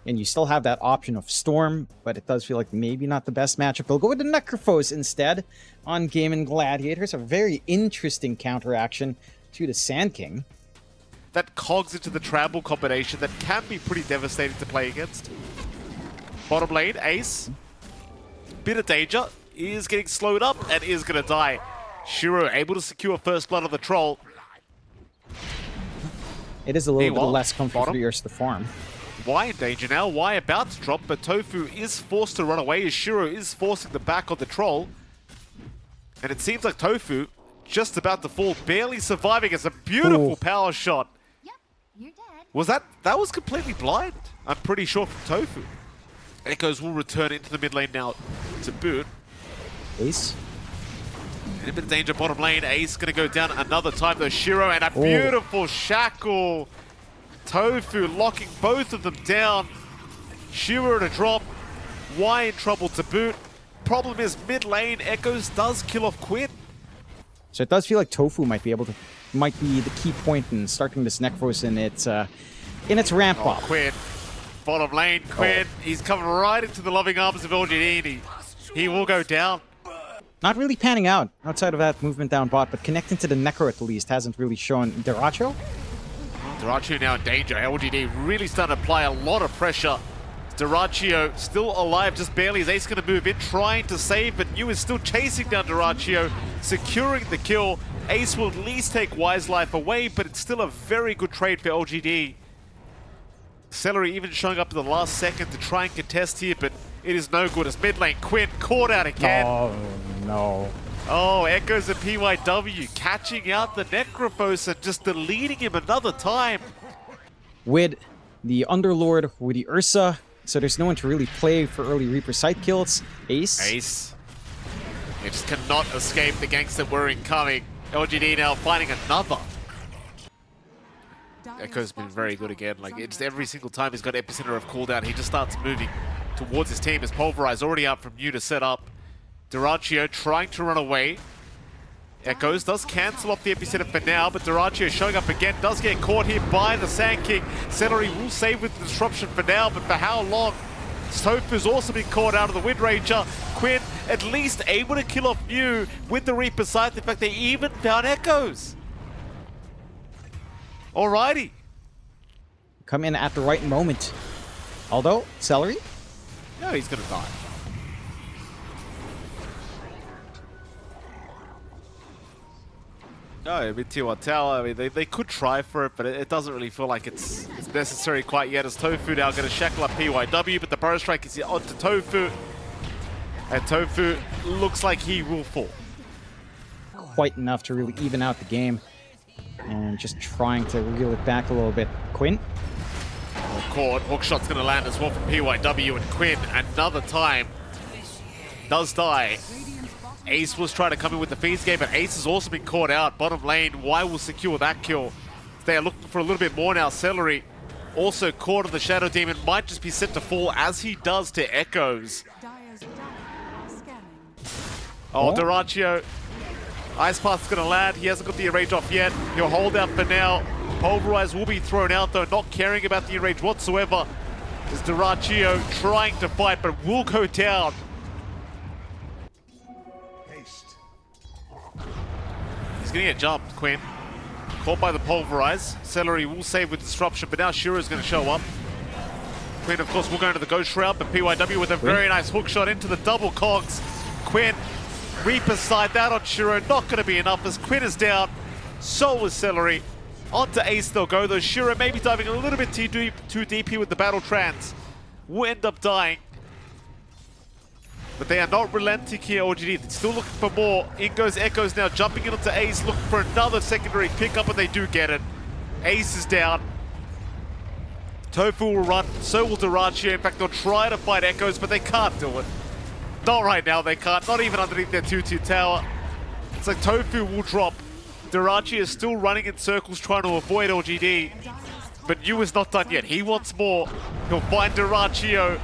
And you still have that option of Storm, but it does feel like maybe not the best matchup. They'll go with the Necrophos instead on GAIMIN Gladiators. A very interesting counteraction to the Sand King. That cogs into the Trample combination that can be pretty devastating to play against. Bottom lane, Ace. Bit of danger. Is getting slowed up and is going to die. Shiro able to secure first blood on the troll. It is a little bit less comfortable for yours to farm. Y in danger now. Y about to drop, but Tofu is forced to run away as Shiro is forcing the back on the troll. And it seems like Tofu just about to fall, barely surviving as a beautiful power shot. Yep, you're dead. Was that was completely blind, I'm pretty sure, from Tofu. Echoes will return into the mid lane now to boot. Ace. In a bit of danger bottom lane. Ace gonna go down another time though. Shiro and a beautiful shackle. Tofu locking both of them down. Shiro to drop. Y in trouble to boot. Problem is mid lane, Echoes does kill off Quinn. So it does feel like Tofu might be the key point in starting this Necros in its ramp up. Quinn. Bottom lane, Quinn. He's coming right into the loving arms of LGD and he will go down. Not really panning out outside of that movement down bot, but connecting to the Necro at least hasn't really shown. Deracho? Deracio now in danger. LGD really starting to apply a lot of pressure. Deracio still alive, just barely. Is Ace going to move in, trying to save, but New is still chasing down Deracio, securing the kill. Ace will at least take Y's life away, but it's still a very good trade for LGD. Celery even showing up in the last second to try and contest here, but it is no good as mid lane Quinn caught out again. Oh, no. Oh, Echoes and PYW catching out the Necrophos and just deleting him another time. With the Underlord, with the Ursa, so there's no one to really play for early Reaper side kills. Ace. They just cannot escape the ganks that were incoming. LGD now finding another. Echo's been very good again. Like, it's every single time he's got epicenter of cooldown, he just starts moving towards his team. As Pulverize already out from New to set up. Deracio trying to run away. Echoes does cancel off the epicenter for now, but Deracio showing up again, does get caught here by the Sand King. Celery will save with the disruption for now, but for how long? Tofu's also been caught out of the Wind Ranger. Quinn at least able to kill off New with the Reaper Scythe. In fact, they even found Echoes. Alrighty. Come in at the right moment. Although, Celery? No, he's gonna die. No, I mean, T1 Tower, I mean, they could try for it, but it doesn't really feel like it's necessary quite yet, as Tofu now going to shackle up PYW, but the Burrow Strike is onto Tofu, and Tofu looks like he will fall. Quite enough to really even out the game, and just trying to reel it back a little bit. Quinn? Well, caught. Hookshot's going to land as well from PYW, and Quinn, another time, does die. Ace was trying to come in with the feeds game, but Ace has also been caught out. Bottom lane, Y will secure that kill. They are looking for a little bit more now. Celery also caught on the Shadow Demon, might just be set to fall as he does to Echoes. Oh, Deracio. Ice Path's gonna land. He hasn't got the enrage off yet. He'll hold out for now. Pulverize will be thrown out though, not caring about the enrage whatsoever. Is Deracio trying to fight, but will go down. He's gonna get jumped, Quinn. Caught by the Pulverize. Celery will save with Disruption, but now Shiro's gonna show up. Quinn, of course, will go into the Ghost Shroud, but PYW with a very nice hook shot into the double cogs. Quinn, Reaper side that on Shiro, not gonna be enough as Quinn is down. So is Celery. Onto Ace they'll go, though Shiro maybe diving a little bit too deep here with the Battle Trance. Will end up dying. But they are not relenting here, LGD. They're still looking for more. In goes Echoes now, jumping in onto Ace, looking for another secondary pickup, and they do get it. Ace is down. Tofu will run, so will Deracio. In fact, they'll try to fight Echoes, but they can't do it. Not right now, they can't. Not even underneath their 2-2 tower. It's like Tofu will drop. Deracio is still running in circles, trying to avoid LGD. But Yu is not done yet. He wants more. He'll find Deracio.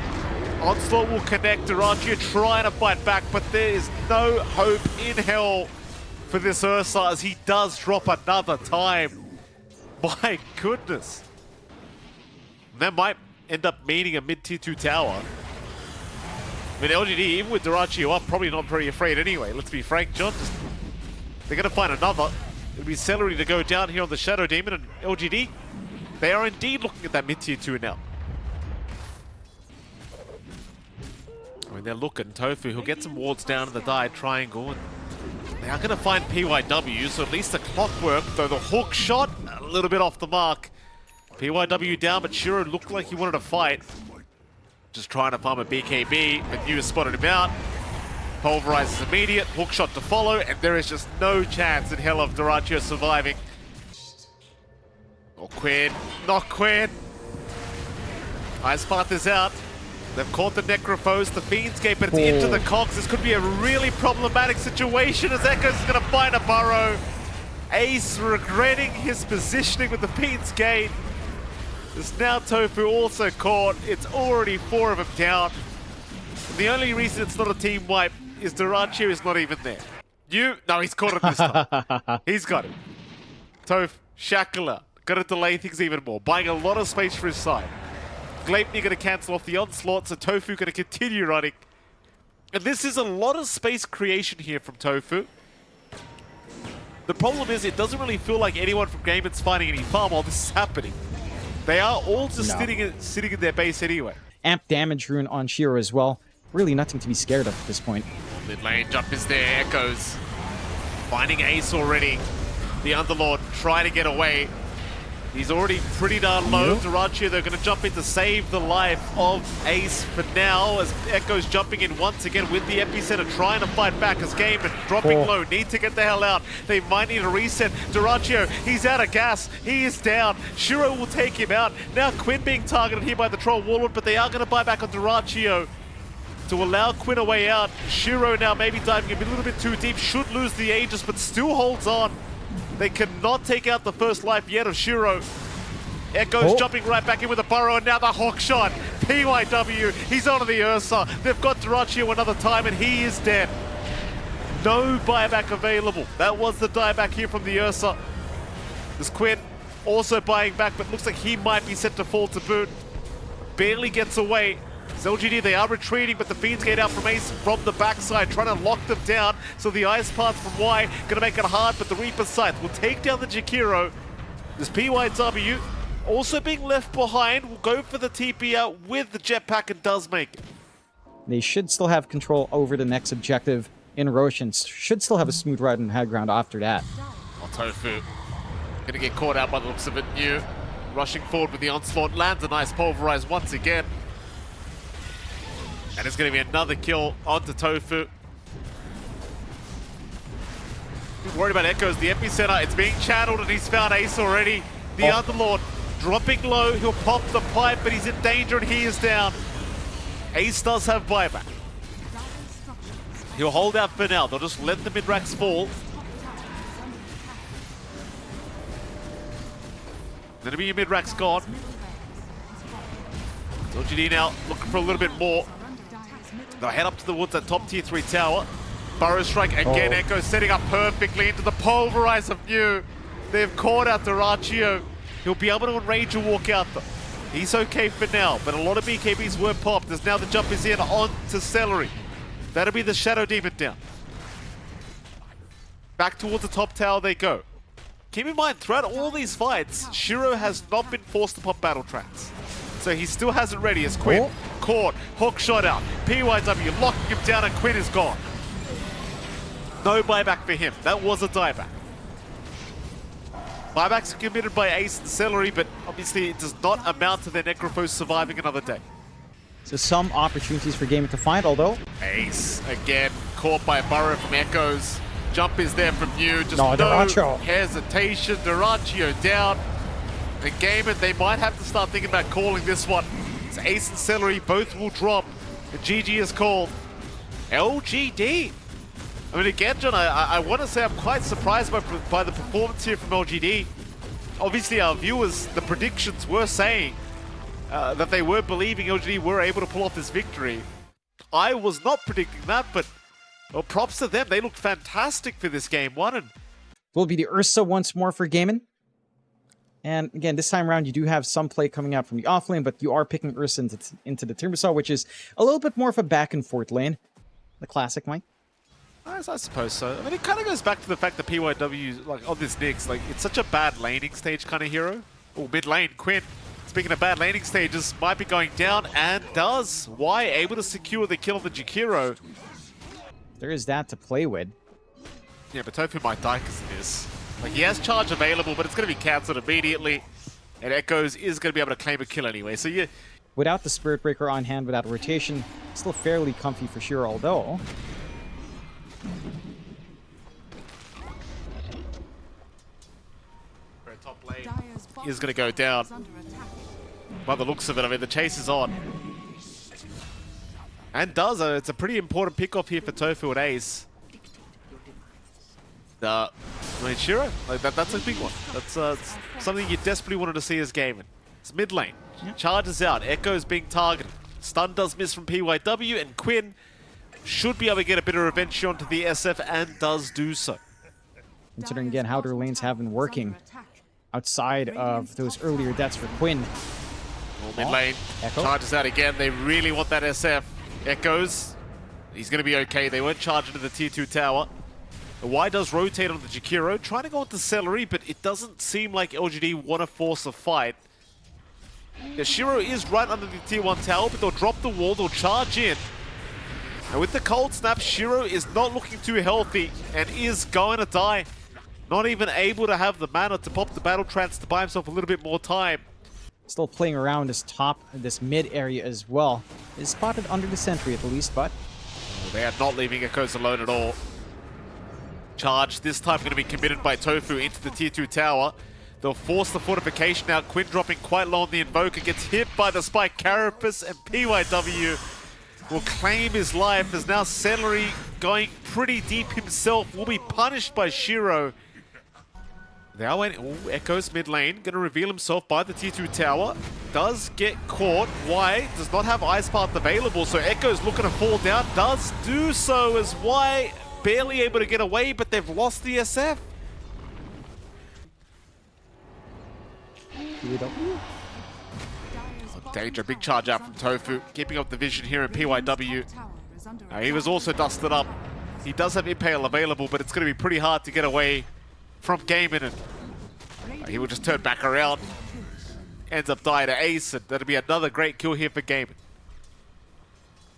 Onslaught will connect. Deracio trying to fight back, but there is no hope in hell for this Ursa as he does drop another time. My goodness. That might end up meeting a mid-tier 2 tower. I mean, LGD, even with Dyrachyo up, probably not very afraid anyway. Let's be frank, John. They're going to find another. It'll be Celery to go down here on the Shadow Demon, and LGD, they are indeed looking at that mid-tier 2 now. I mean, they're looking. Tofu, he'll get some wards down in the die triangle, and they are going to find PYW, so at least the clockwork, though the hook shot, a little bit off the mark. PYW down, but Shiro looked like he wanted to fight. Just trying to farm a BKB, but New has spotted him out. Pulverizes immediate, hook shot to follow, and there is just no chance in hell of Dyrachyo surviving. Oh, Quinn, not Quinn. Ice Path is out. They've caught the Necrophos, the Fiend's Gate, but it's into the cogs. This could be a really problematic situation as Echoes is going to find a burrow. Ace regretting his positioning with the Fiend's Gate. There's now Tofu also caught. It's already 4 of them down. And the only reason it's not a team wipe is Dyrachyo is not even there. No, he's caught it this time. He's got it. Tofu, Shakala, gonna delay things even more, buying a lot of space for his side. Gleipnir gonna cancel off the onslaught, so Tofu gonna continue running. And this is a lot of space creation here from Tofu. The problem is it doesn't really feel like anyone from GAIMIN's finding any farm while this is happening. They are all just sitting in their base anyway. Amp damage rune on Shiro as well. Really nothing to be scared of at this point. Mid lane jump is there, Echoes. Finding Ace already. The Underlord trying to get away. He's already pretty darn low. Dyrachyo, they're going to jump in to save the life of Ace for now, as Echoes jumping in once again with the epicenter, trying to fight back as GAIMIN dropping low, need to get the hell out. They might need a reset. Dyrachyo, he's out of gas, he is down. Shiro will take him out. Now Quinn being targeted here by the Troll Warlord, but they are going to buy back on Dyrachyo to allow Quinn a way out. Shiro now maybe diving a little bit too deep, should lose the Aegis, but still holds on. They cannot take out the first life yet of Shiro. Echoes jumping right back in with a burrow, and now the hook shot. PYW, he's onto the Ursa. They've got Dyrachyo another time, and he is dead. No buyback available. That was the dieback here from the Ursa. This Quinn also buying back, but looks like he might be set to fall to boot. Barely gets away. LGD, they are retreating, but the Fiends Gate out from Ace from the backside, trying to lock them down. So the Ice Path from Y gonna make it hard, but the Reaper's Scythe will take down the Jakiro. This PYW also being left behind, will go for the TP out with the jetpack and does make it. They should still have control over the next objective in Roshan. Should still have a smooth ride on high ground after that. Oh, Tofu gonna get caught out by the looks of it. New rushing forward with the onslaught, lands a nice pulverize once again. And it's going to be another kill onto Tofu. Worried about Echoes. The epicenter, it's being channeled, and he's found Ace already. The Underlord dropping low. He'll pop the pipe, but he's in danger, and he is down. Ace does have buyback. He'll hold out for now. They'll just let the mid-racks fall. Gonna be your mid-racks gone. LGD now looking for a little bit more. They'll head up to the woods at top tier 3 tower. Burrow strike again, Echo setting up perfectly into the pulverize of New. They've caught out Dyrachyo. He'll be able to enrage and walk out though. He's okay for now, but a lot of BKBs were popped as now the jump is in on to Celery. That'll be the Shadow Demon down. Back towards the top tower they go. Keep in mind, throughout all these fights, Shiro has not been forced to pop battle tracks. So he still has it ready as Quinn caught, hook shot out, PYW locking him down, and Quinn is gone. No buyback for him. That was a dieback. Buybacks are committed by Ace and Celery, but obviously it does not amount to their Necrophos surviving another day. So some opportunities for GAIMIN to find, although Ace again caught by a burrow from Echoes. Jump is there from New. Just no hesitation. Dyrachyo down. And GAIMIN, they might have to start thinking about calling this one. It's Ace and Celery, both will drop. And GG is called. LGD. I mean, again, John, I want to say I'm quite surprised by the performance here from LGD. Obviously, our viewers, the predictions were saying that they were believing LGD were able to pull off this victory. I was not predicting that, but well, props to them. They looked fantastic for this game one. And will it be the Ursa once more for GAIMIN? And again, this time around, you do have some play coming out from the off lane, but you are picking Ursa into the Timbersaw, which is a little bit more of a back and forth lane. The classic, Mike. I suppose so. I mean, it kind of goes back to the fact that PYW, like, on this Nyx, like, it's such a bad laning stage kind of hero. Oh, mid lane, Quinn. Speaking of bad laning stages, might be going down, and does. Why? Able to secure the kill on the Jakiro. There is that to play with. Yeah, but Tofu might die because of this. Like, he has charge available, but it's going to be cancelled immediately. And Echoes is going to be able to claim a kill anyway, so yeah. Without the Spirit Breaker on hand, without rotation, still fairly comfy for Shiro, although... Top lane is going to go down. By the looks of it, I mean, the chase is on. And does. It's a pretty important pick-off here for Tofu and Ace. I mean, Shiro, like that's a big one. That's something you desperately wanted to see as GAIMIN. It's mid lane. Charges out. Echo's being targeted. Stun does miss from PYW, and Quinn should be able to get a bit of revenge onto the SF, and does do so. Considering again how their lanes have been working outside of those earlier deaths for Quinn. Mid lane. Echo Charges out again. They really want that SF. Echoes. He's going to be okay. They won't charge into the tier 2 tower. The Y does rotate on the Jakiro, trying to go into Celery, but it doesn't seem like LGD want to force a fight. The Shiro is right under the tier 1 tower, but they'll drop the wall, they'll charge in. And with the cold snap, Shiro is not looking too healthy and is going to die. Not even able to have the mana to pop the battle trance to buy himself a little bit more time. Still playing around this top, this mid area as well. Is spotted under the sentry at least, but... They are not leaving Echoes alone at all. Charge this time going to be committed by Tofu into the tier 2 tower. They'll force the fortification out. Quinn dropping quite low on the Invoker, gets hit by the Spike Carapace, and PYW will claim his life as now Celery, going pretty deep himself, will be punished by Shiro. They are waiting. Ooh, Echoes mid lane, going to reveal himself by the tier 2 tower. Does get caught. Y does not have Ice Path available, so Echoes looking to fall down. Does do so as Y barely able to get away, but they've lost the SF. Danger, big charge out from Tofu, keeping up the vision here in PYW. He was also dusted up. He does have Impale available, but it's going to be pretty hard to get away from GAIMIN, and he will just turn back around. Ends up dying to Ace, and that'll be another great kill here for GAIMIN.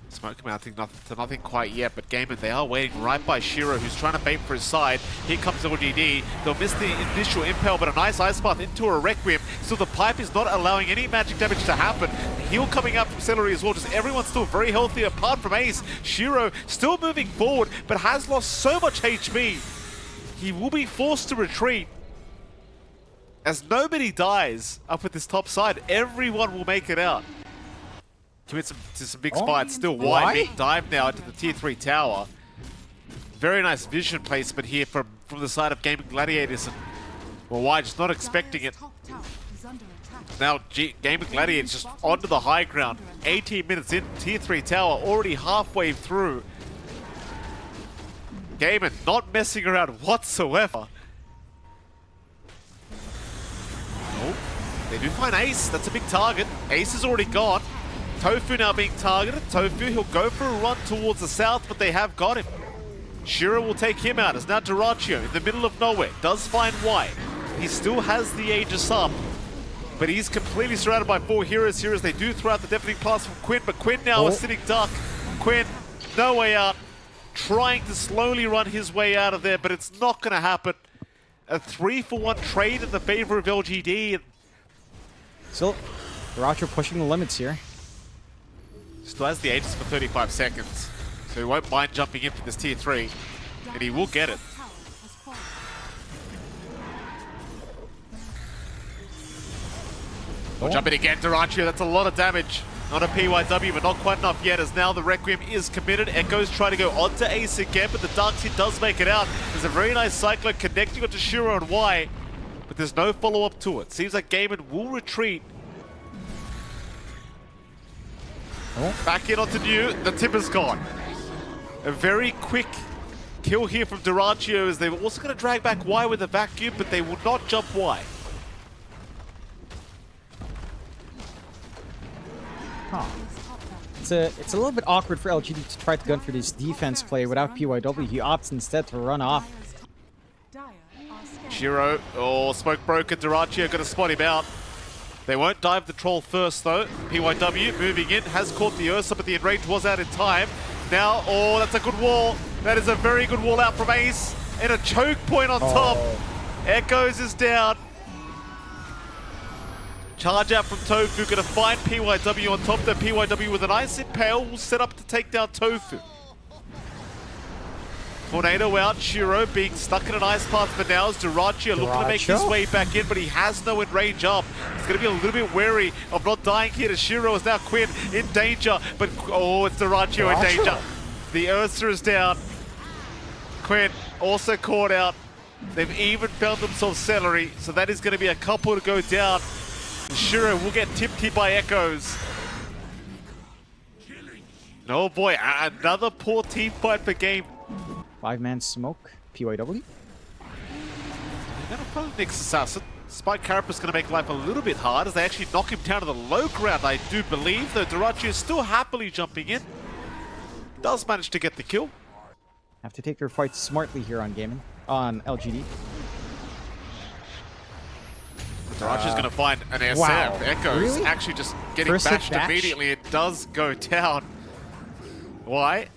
Smoke mounting nothing quite yet, but GAIMIN, they are waiting right by Shiro, who's trying to bait for his side. Here comes LGD. They'll miss the initial impale, but a nice Ice Path into a Requiem. So the pipe is not allowing any magic damage to happen. The heal coming out from Celery as well, just everyone's still very healthy apart from Ace. Shiro still moving forward, but has lost so much HP. He will be forced to retreat. As nobody dies up at this top side, everyone will make it out. Commits to some big fights. Still wide, big dive now into the tier 3 tower. Very nice vision placement here from the side of GAIMIN Gladiators. And, well, Y just not expecting it. Now GAIMIN Gladiators just onto the high ground. 18 minutes in, tier 3 tower already halfway through. GAIMIN not messing around whatsoever. Oh, they do find Ace. That's a big target. Ace is already gone. Tofu now being targeted. Tofu, he'll go for a run towards the south, but they have got him. Shiro will take him out. It's now Duraccio in the middle of nowhere. Does find Y. He still has the Aegis up, but he's completely surrounded by 4 heroes here as they do throw out the deafening blast from Quinn, but Quinn now a sitting duck. Quinn, no way out. Trying to slowly run his way out of there, but it's not going to happen. A 3-for-1 trade in the favor of LGD. Still, Duraccio pushing the limits here. Still has the Aegis for 35 seconds, so he won't mind jumping in for this tier 3, and he will get it. We'll jump in again, Duraccio, that's a lot of damage. Not a PYW, but not quite enough yet, as now the Requiem is committed. Echoes try to go onto Ace again, but the Darkseid does make it out. There's a very nice Cyclone connecting onto Shiro and Y, but there's no follow-up to it. Seems like GAIMIN will retreat. Back in onto New, the tip is gone. A very quick kill here from Duraccio, as they're also going to drag back Y with a vacuum, but they will not jump Y. Huh. It's a little bit awkward for LGD to try to gun for this defense play without PYW. He opts instead to run off. Shiro, smoke broken. Durachio gonna spot him out. They won't dive the troll first though. PYW moving in, has caught the Ursa, but the enrage was out in time. Now, that's a good wall. That is a very good wall out from Ace. And a choke point on top. Echoes is down. Charge out from Tofu, gonna find PYW on top there. PYW with an ice impale will set up to take down Tofu. Tornado out, Shiro being stuck in an ice path for now as Durachio looking to make his way back in, but he has no enrage up. He's going to be a little bit wary of not dying here as Shiro is now Quinn in danger, but it's Durachio in danger. The Ursa is down. Quinn also caught out. They've even found themselves celery, so that is going to be a couple to go down. Shiro will get tipped here by Echoes. Oh boy, another poor team fight for game. 5-man smoke, PYW. They're going to find Nyx Assassin. Spike Carapace going to make life a little bit hard as they actually knock him down to the low ground, I do believe, though Durachio is still happily jumping in. Does manage to get the kill. Have to take their fights smartly here on GAIMIN, on LGD. Durachio's going to find an SF. Wow. Echoes actually just getting bashed immediately. It does go down. Why?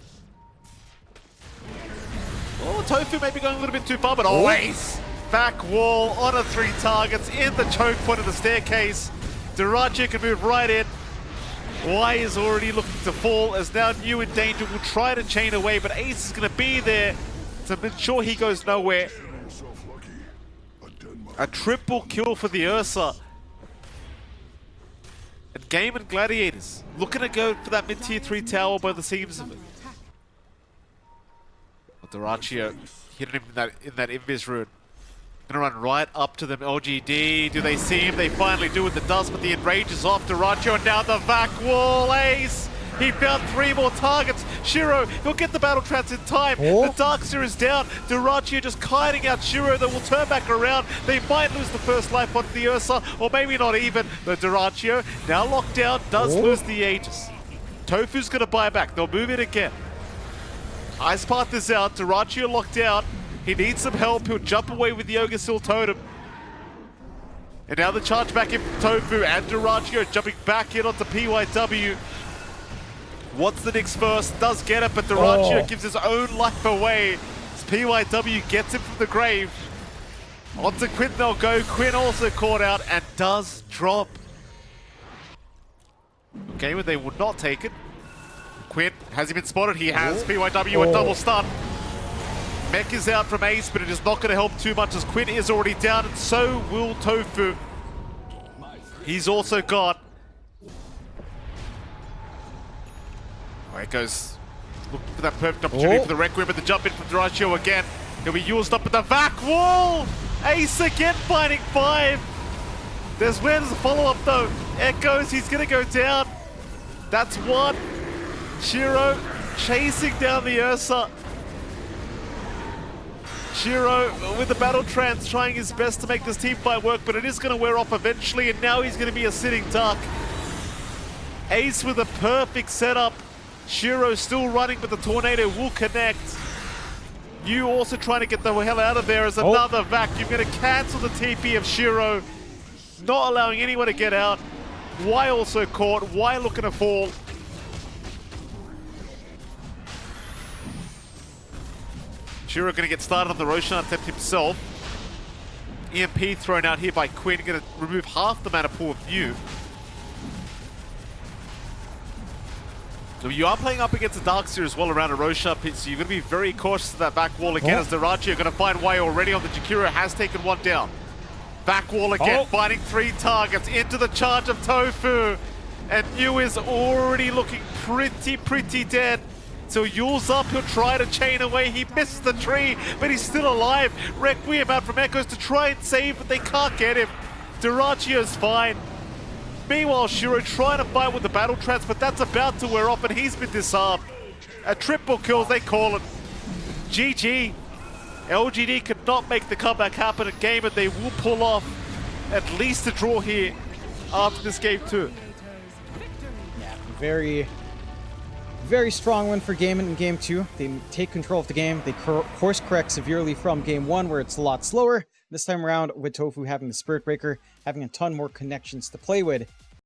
Tofu may be going a little bit too far, but always back wall on a 3 targets in the choke point of the staircase. Durachio can move right in. Y is already looking to fall as now New in danger will try to chain away, but Ace is going to be there to ensure he goes nowhere. A triple kill for the Ursa. And GAIMIN Gladiators looking to go for that mid-tier 3 tower by the seams of it. Durachio hitting him in that invis rune. Gonna run right up to them. LGD, do they see him? They finally do with the dust, but the enrage is off Durachio, and now the vac wall. Ace! He found 3 more targets. Shiro, he'll get the battle trance in time. The Darkseer is down. Durachio just kiting out Shiro that will turn back around. They might lose the first life onto the Ursa, or maybe not even. The Durachio, now locked down, does lose the Aegis. Tofu's gonna buy back. They'll move it again. Ice Path is out, Durachio locked out. He needs some help, he'll jump away with the Yogasil Totem. And now the charge back in from Tofu and Durachio jumping back in onto PYW. Wants the Nyx first, does get it, but Durachio gives his own life away as PYW gets him from the grave. Onto Quinn they'll go, Quinn also caught out and does drop. Okay, but they would not take it. Quinn, has he been spotted? He has. PYW a double stun. Mech is out from Ace, but it is not going to help too much as Quinn is already down, and so will Tofu. He's also gone. Echoes looking for that perfect opportunity for the Requiem, but the jump in from Durachio again. He'll be used up at the vac wall. Ace again finding 5. There's a follow-up though. Echoes, he's going to go down. That's 1. Shiro chasing down the Ursa. Shiro with the battle trance trying his best to make this team fight work, but it is going to wear off eventually, and now he's going to be a sitting duck. Ace with a perfect setup. Shiro still running, but the tornado will connect. You also trying to get the hell out of there as another vacuum. Going to cancel the TP of Shiro, not allowing anyone to get out. Y also caught. Y looking to fall. Shiro going to get started on the Roshan attempt himself. EMP thrown out here by Quinn, going to remove half the mana pool of New. So you are playing up against a Darkseer as well around a Roshan pit, so you're going to be very cautious of that back wall again as Durachio going to find way already on the Jakiro, has taken 1 down. Back wall again, finding 3 targets into the charge of Tofu. And New is already looking pretty dead. So Yule's up, he'll try to chain away. He misses the tree, but he's still alive. Requiem out from Echoes to try and save, but they can't get him. Durachio's fine. Meanwhile, Shiro trying to fight with the battle trance, but that's about to wear off and he's been disarmed. A triple kill, they call it. GG. LGD could not make the comeback happen in game, and they will pull off at least a draw here after this game too. very, very strong win for GAIMIN in Game 2. They take control of the game. They course correct severely from Game 1, where it's a lot slower. This time around, with Tofu having the Spirit Breaker, having a ton more connections to play with.